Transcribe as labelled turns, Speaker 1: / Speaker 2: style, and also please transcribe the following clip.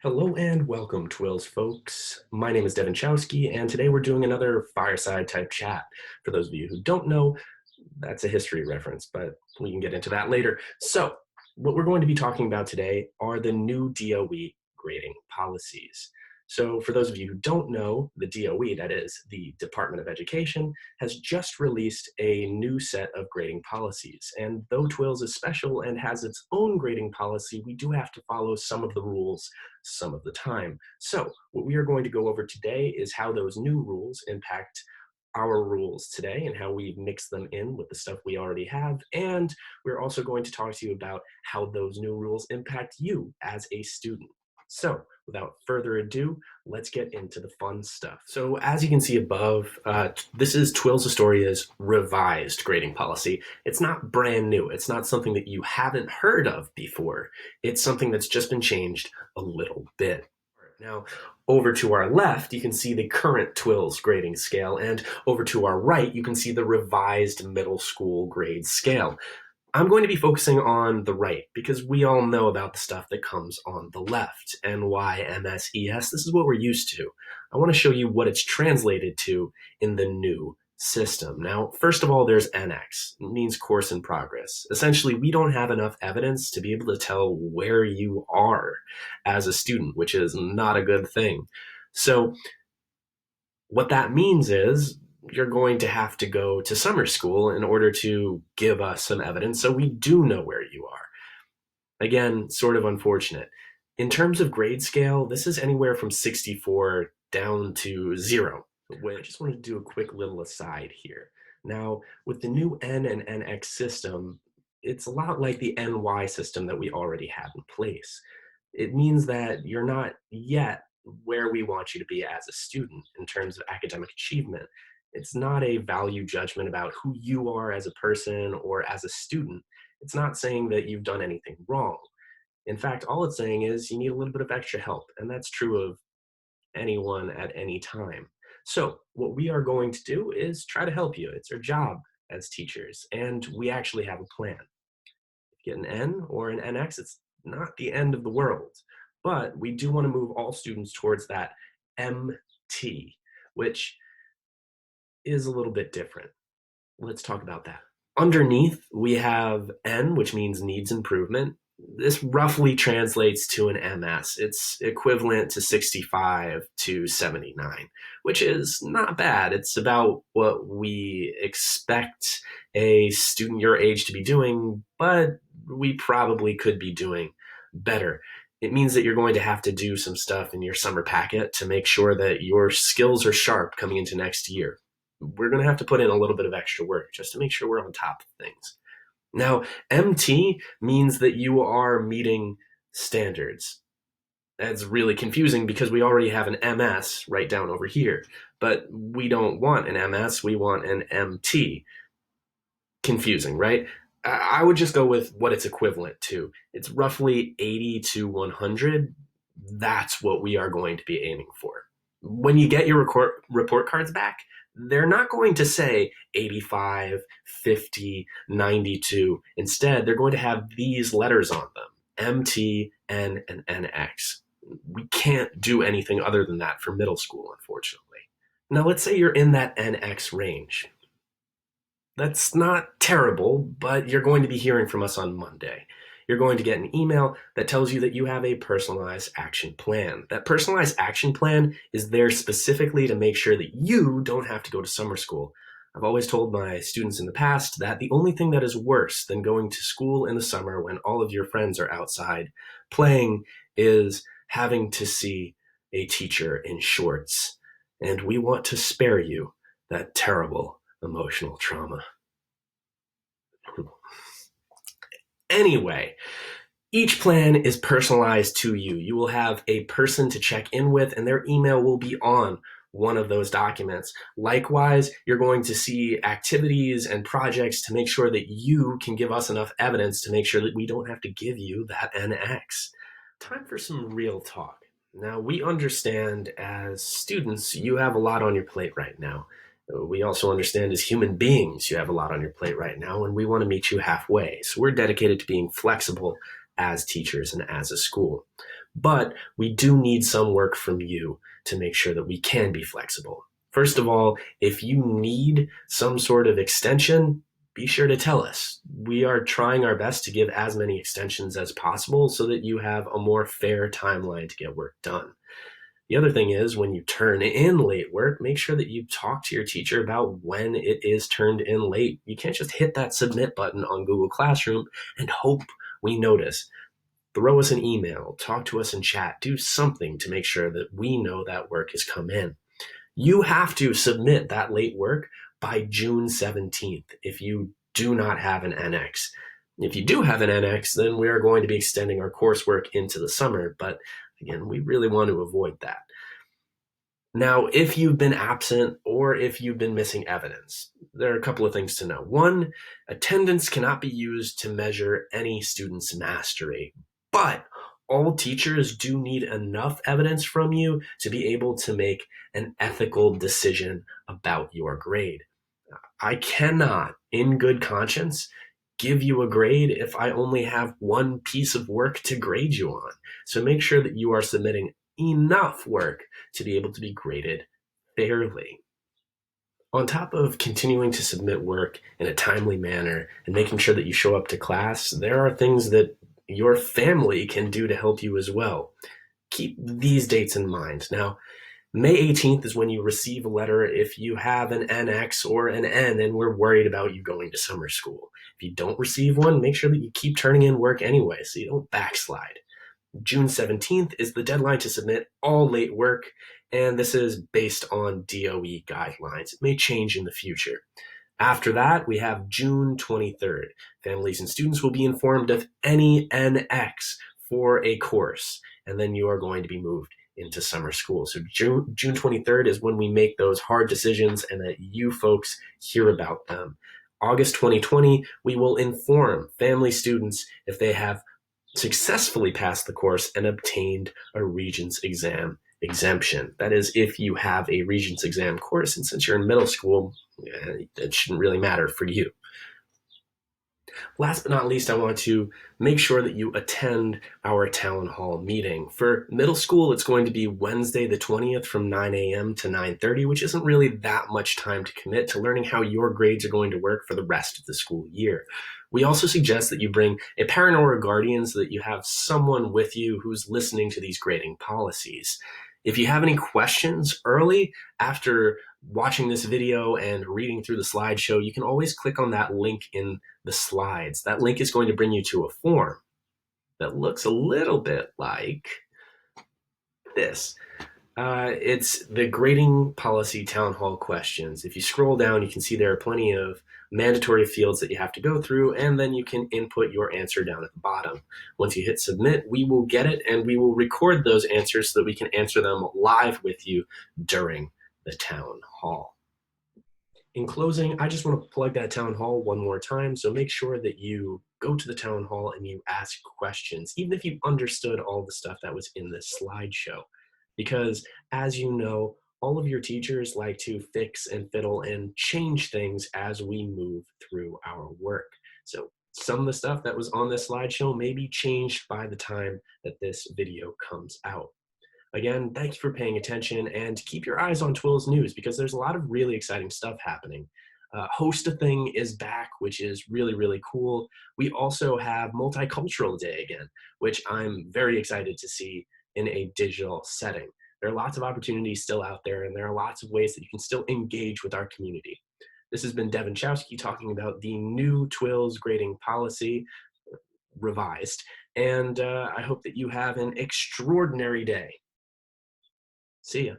Speaker 1: Hello and welcome, Twills folks. My name is Devin Chowski, and today we're doing another fireside type chat. For those of you who don't know, that's a history reference, but we can get into that later. So, what we're going to be talking about today are the new DOE grading policies. So, for those of you who don't know, the DOE, that is the Department of Education, has just released a new set of grading policies. And though Twills is special and has its own grading policy, we do have to follow some of the rules some of the time. So, what we are going to go over today is how those new rules impact our rules today and how we mix them in with the stuff we already have. And we're also going to talk to you about how those new rules impact you as a student. So, without further ado, let's get into the fun stuff. So, as you can see above, this is Twills Astoria's revised grading policy. It's not brand new. It's not something that you haven't heard of before. It's something that's just been changed a little bit. Now, over to our left, you can see the current Twills grading scale, and over to our right, you can see the revised middle school grade scale. I'm going to be focusing on the right because we all know about the stuff that comes on the left. NYMSES, this is what we're used to. I want to show you what it's translated to in the new system. Now, first of all, there's NX. It means course in progress. Essentially, we don't have enough evidence to be able to tell where you are as a student, which is not a good thing. So what that means is you're going to have to go to summer school in order to give us some evidence so we do know where you are. Again, sort of unfortunate. In terms of grade scale, this is anywhere from 64 down to 0. I just wanted to do a quick little aside here. Now, with the new N and NX system, it's a lot like the NY system that we already have in place. It means that you're not yet where we want you to be as a student in terms of academic achievement. It's not a value judgment about who you are as a person or as a student. It's not saying that you've done anything wrong. In fact, all it's saying is you need a little bit of extra help, and that's true of anyone at any time. So, what we are going to do is try to help you. It's our job as teachers, and we actually have a plan. If you get an N or an NX, it's not the end of the world, but we do want to move all students towards that MT, which is a little bit different. Let's talk about that. Underneath, we have N, which means needs improvement. This roughly translates to an MS. It's equivalent to 65 to 79, which is not bad. It's about what we expect a student your age to be doing, but we probably could be doing better. It means that you're going to have to do some stuff in your summer packet to make sure that your skills are sharp coming into next year. We're going to have to put in a little bit of extra work just to make sure we're on top of things. Now, MT means that you are meeting standards. That's really confusing because we already have an MS right down over here, but we don't want an MS, we want an MT. Confusing, right? I would just go with what it's equivalent to. It's roughly 80 to 100. That's what we are going to be aiming for. When you get your report cards back, they're not going to say 85, 50, 92. Instead, they're going to have these letters on them: MT, N, and NX. We can't do anything other than that for middle school, unfortunately. Now, let's say you're in that NX range. That's not terrible, but you're going to be hearing from us on Monday. You're going to get an email that tells you that you have a personalized action plan. That personalized action plan is there specifically to make sure that you don't have to go to summer school. I've always told my students in the past that the only thing that is worse than going to school in the summer when all of your friends are outside playing is having to see a teacher in shorts. And we want to spare you that terrible emotional trauma. Anyway, each plan is personalized to you. You will have a person to check in with, and their email will be on one of those documents. Likewise, you're going to see activities and projects to make sure that you can give us enough evidence to make sure that we don't have to give you that NX. Time for some real talk. Now, we understand as students, you have a lot on your plate right now. We also understand as human beings, you have a lot on your plate right now, and we want to meet you halfway. So we're dedicated to being flexible as teachers and as a school. But we do need some work from you to make sure that we can be flexible. First of all, if you need some sort of extension, be sure to tell us. We are trying our best to give as many extensions as possible so that you have a more fair timeline to get work done. The other thing is when you turn in late work, make sure that you talk to your teacher about when it is turned in late. You can't just hit that submit button on Google Classroom and hope we notice. Throw us an email, talk to us in chat, do something to make sure that we know that work has come in. You have to submit that late work by June 17th if you do not have an NX. If you do have an NX, then we are going to be extending our coursework into the summer, but again, we really want to avoid that. Now, if you've been absent or if you've been missing evidence, there are a couple of things to know. One, attendance cannot be used to measure any student's mastery, but all teachers do need enough evidence from you to be able to make an ethical decision about your grade. I cannot, in good conscience, give you a grade if I only have one piece of work to grade you on. So make sure that you are submitting enough work to be able to be graded fairly. On top of continuing to submit work in a timely manner and making sure that you show up to class, there are things that your family can do to help you as well. Keep these dates in mind. Now, May 18th is when you receive a letter if you have an NX or an N and we're worried about you going to summer school. If you don't receive one, make sure that you keep turning in work anyway so you don't backslide. June 17th is the deadline to submit all late work, and this is based on DOE guidelines. It may change in the future. After that, we have June 23rd. Families and students will be informed of any NX for a course, and then you are going to be moved into summer school. So June 23rd is when we make those hard decisions and that you folks hear about them. August 2020, we will inform family students if they have successfully passed the course and obtained a Regents exam exemption. That is, if you have a Regents exam course, and since you're in middle school, it shouldn't really matter for you. Last but not least, I want to make sure that you attend our town hall meeting. For middle school, it's going to be Wednesday the 20th from 9 a.m. to 9:30, which isn't really that much time to commit to learning how your grades are going to work for the rest of the school year. We also suggest that you bring a parent or a guardian so that you have someone with you who's listening to these grading policies. If you have any questions early after watching this video and reading through the slideshow, you can always click on that link in the slides. That link is going to bring you to a form that looks a little bit like this. It's the grading policy town hall questions. If you scroll down, you can see there are plenty of mandatory fields that you have to go through, and then you can input your answer down at the bottom. Once you hit submit, we will get it and we will record those answers so that we can answer them live with you during the town hall. In closing, I just want to plug that town hall one more time. So make sure that you go to the town hall and you ask questions, even if you understood all the stuff that was in this slideshow. Because as you know, all of your teachers like to fix and fiddle and change things as we move through our work. So some of the stuff that was on this slideshow may be changed by the time that this video comes out. Again, thank you for paying attention and keep your eyes on Twills News because there's a lot of really exciting stuff happening. Host-a-Thing is back, which is really, really cool. We also have Multicultural Day again, which I'm very excited to see in a digital setting. There are lots of opportunities still out there, and there are lots of ways that you can still engage with our community. This has been Devin Chowsky talking about the new Twills grading policy, revised, and I hope that you have an extraordinary day. See ya.